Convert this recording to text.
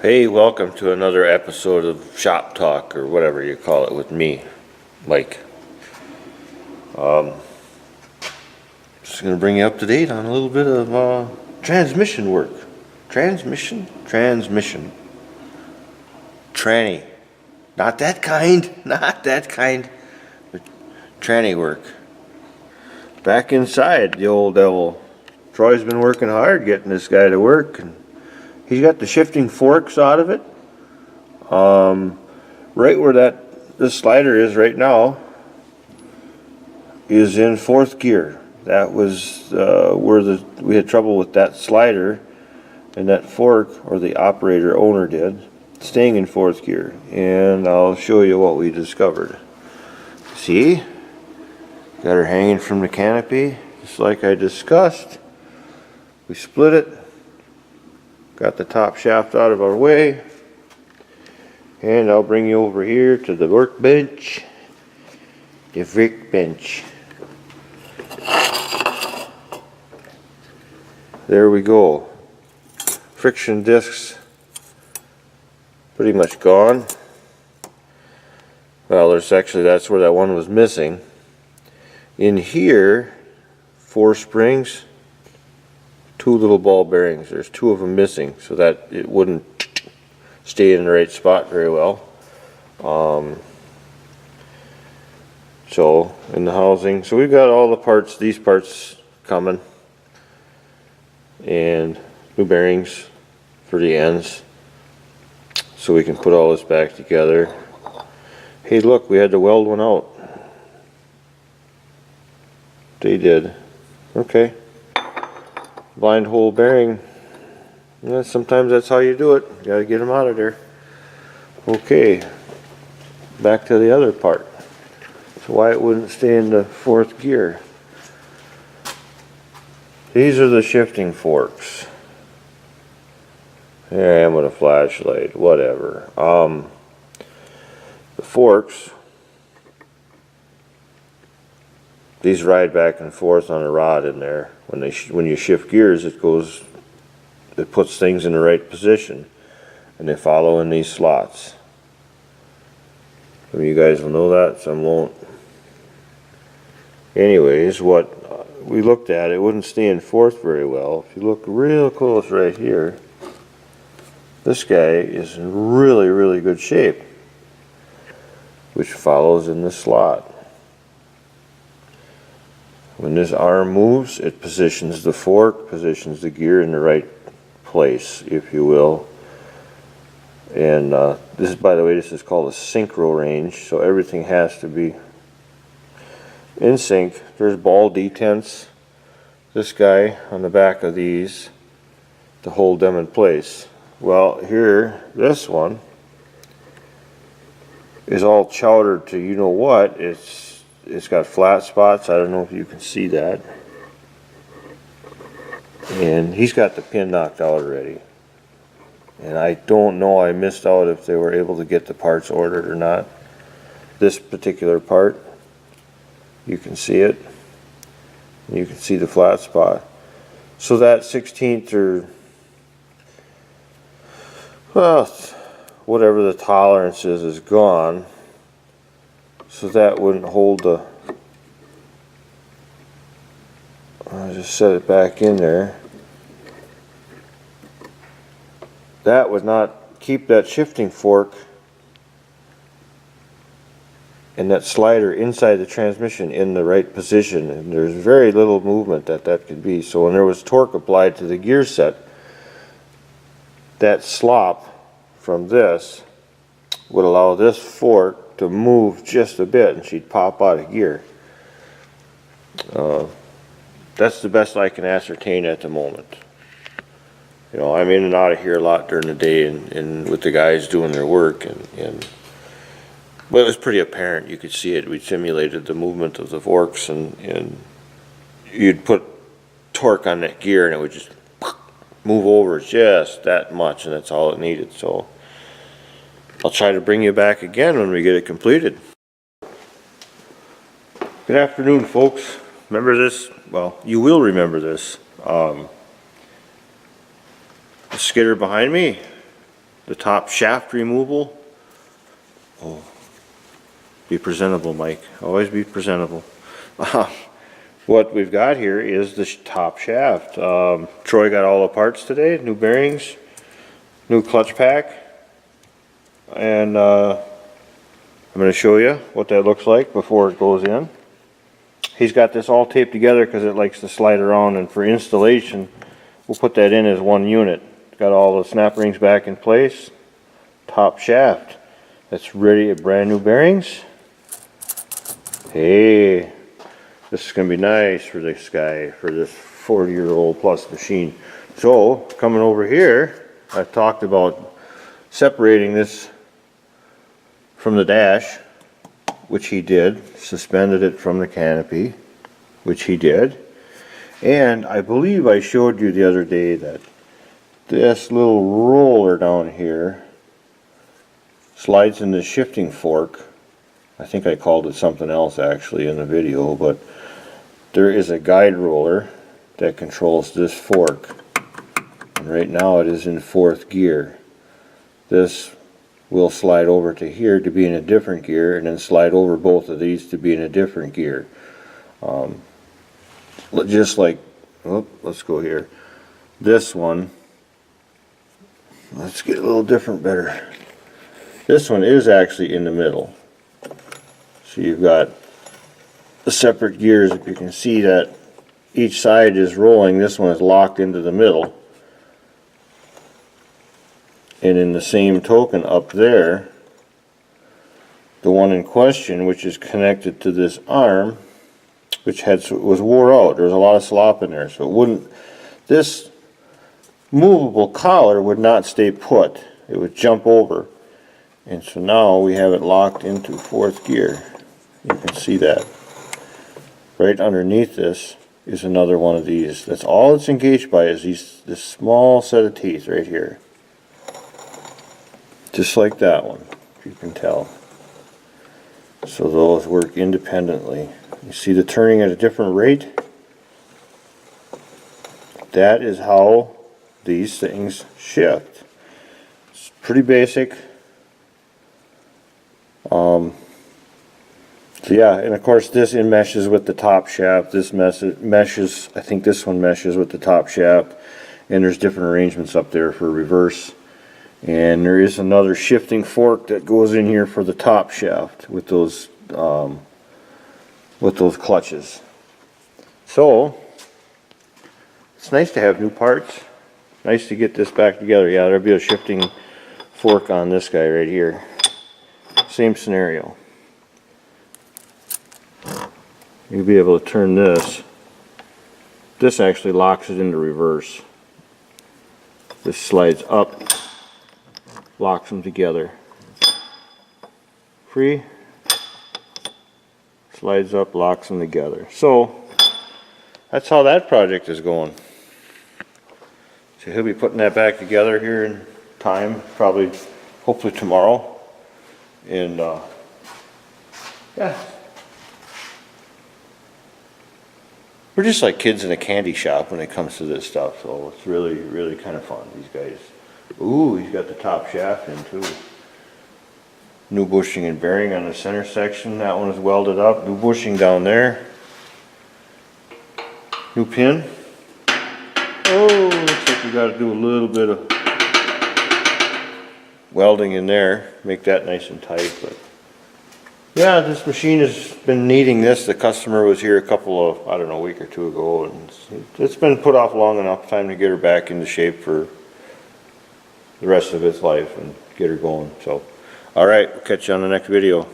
Hey, welcome to another episode of Shop Talk, or whatever you call it, with me, Mike. Just going to bring you up to date on a little bit of transmission work. Transmission? Tranny. Not that kind, not that kind. But tranny work. Back inside the old devil. Troy's been working hard getting this guy to work, and he's got the shifting forks out of it. Right where this slider is right now is in fourth gear. That was where we had trouble with that slider and that fork, or the operator owner did, staying in fourth gear. And I'll show you what we discovered. See? Got her hanging from the canopy, just like I discussed. We split it. Got the top shaft out of our way, and I'll bring you over here to the workbench, the workbench. There we go. Friction discs pretty much gone. Well, that's where that one was missing. In here, 4 springs. 2 little ball bearings. There's 2 of them missing, so that it wouldn't stay in the right spot very well. So in the housing, so we've got all the parts, these parts coming, and new bearings for the ends, so we can put all this back together. Hey, look, we had to weld one out. They did. Okay. Blind hole bearing. Yeah, sometimes that's how you do it. You gotta get them out of there. Okay, back to the other part. So why it wouldn't stay in the fourth gear. These are the shifting forks. Here I am with a flashlight, whatever. The forks, these ride back and forth on a rod in there. When you shift gears, it puts things in the right position, and they follow in these slots. Some of you guys will know that, some won't. Anyways, what we looked at, it wouldn't stay in fourth very well. If you look real close right here, this guy is in really, really good shape, which follows in the slot. When this arm moves, it positions the fork, positions the gear in the right place, if you will. And this is, by the way, this is called a synchro range, so everything has to be in sync. There's ball detents, this guy on the back of these, to hold them in place. Well, here, this one is all chowdered to you know what. It's got flat spots. I don't know if you can see that. And he's got the pin knocked out already. And I don't know, I missed out if they were able to get the parts ordered or not. This particular part, you can see it. You can see the flat spot. So that 16th, or, well, whatever the tolerance is gone. So that wouldn't hold the, I'll just set it back in there. That would not keep that shifting fork and that slider inside the transmission in the right position, and there's very little movement that could be. So when there was torque applied to the gear set, that slop from this would allow this fork to move just a bit, and she'd pop out of gear. That's the best I can ascertain at the moment. You know, I'm in and out of here a lot during the day, and with the guys doing their work, and well, it was pretty apparent. You could see it. We simulated the movement of the forks, and you'd put torque on that gear, and it would just move over just that much, and that's all it needed. So I'll try to bring you back again when we get it completed. Good afternoon, folks. Remember this? Well, you will remember this. The skidder behind me, the top shaft removal. Oh, be presentable, Mike. Always be presentable. What we've got here is the top shaft. Troy got all the parts today, new bearings, new clutch pack, and I'm going to show you what that looks like before it goes in. He's got this all taped together because it likes to slide around, and for installation we'll put that in as one unit. Got all the snap rings back in place. Top shaft that's ready at brand new bearings. Hey, this is going to be nice for this guy, for this 40-year-old plus machine. So coming over here, I talked about separating this from the dash, which he did, suspended it from the canopy, which he did. And I believe I showed you the other day that this little roller down here slides in the shifting fork. I think I called it something else actually in the video, but there is a guide roller that controls this fork. And right now it is in 4th gear. This will slide over to here to be in a different gear, and then slide over both of these to be in a different gear. Just like, oh, let's go here. This one, let's get a little different better. This one is actually in the middle. So you've got the separate gears. If you can see that each side is rolling, this one is locked into the middle. And in the same token up there, the one in question, which is connected to this arm, which was wore out. There was a lot of slop in there, so it wouldn't. This movable collar would not stay put. It would jump over, and so now we have it locked into 4th gear. You can see that. Right underneath this is another one of these. That's all it's engaged by, is this small set of teeth right here. Just like that one, if you can tell. So those work independently. You see the turning at a different rate? That is how these things shift. It's pretty basic. So yeah, and of course this enmeshes with the top shaft. This meshes, I think this one meshes with the top shaft, and there's different arrangements up there for reverse. And there is another shifting fork that goes in here for the top shaft with those clutches. So it's nice to have new parts. Nice to get this back together. Yeah, there'll be a shifting fork on this guy right here. Same scenario. You'll be able to turn this. This actually locks it into reverse. This slides up, locks them together. Free, slides up, locks them together. So that's how that project is going. So he'll be putting that back together here in time, probably, hopefully tomorrow. And yeah, we're just like kids in a candy shop when it comes to this stuff. So it's really, really kind of fun. These guys. Ooh, he's got the top shaft in too. New bushing and bearing on the center section. That one is welded up. New bushing down there. New pin. Oh, looks like we got to do a little bit of welding in there. Make that nice and tight. But yeah, this machine has been needing this. The customer was here a week or two ago, and it's been put off long enough. Time to get her back into shape for the rest of its life and get her going. So, all right, we'll catch you on the next video.